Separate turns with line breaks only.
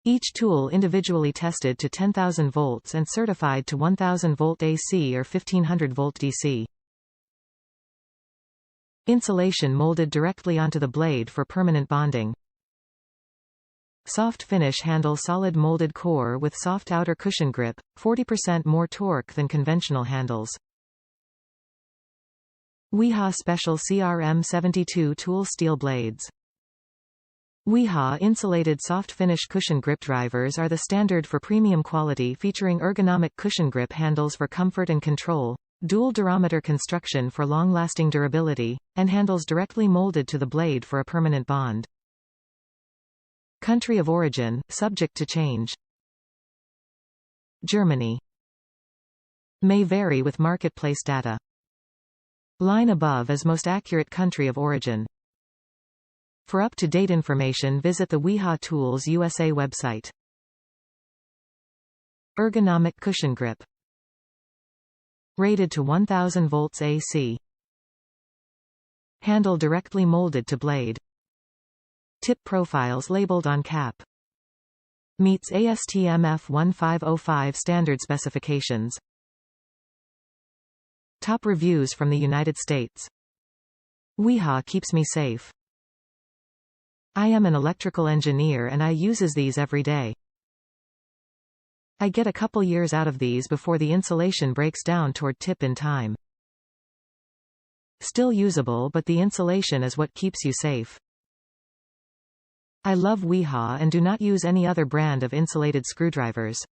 Each tool individually tested to 10,000 volts and certified to 1000 volt AC or 1500 volt DC. Insulation molded directly onto the blade for permanent bonding. SoftFinish handle solid molded core with soft outer cushion grip, 40% more torque than conventional handles. Wiha Special CRM72 Tool Steel Blades. Wiha insulated SoftFinish cushion grip drivers are the standard for premium quality, featuring ergonomic cushion grip handles for comfort and control, dual durometer construction for long-lasting durability, and handles directly molded to the blade for a permanent bond. Country of origin, subject to change. Germany. May vary with marketplace data. Line above is most accurate country of origin. For up-to-date information, visit the Wiha Tools USA website. Ergonomic cushion grip. Rated to 1000 volts AC. Handle directly molded to blade. Tip profiles labeled on cap. Meets ASTM F1505 standard specifications. Top reviews from the United States. Wiha keeps me safe. I am an electrical engineer and I uses these every day. I get a couple years out of these before the insulation breaks down toward tip in time. Still usable, but the insulation is what keeps you safe. I love Wiha and do not use any other brand of insulated screwdrivers.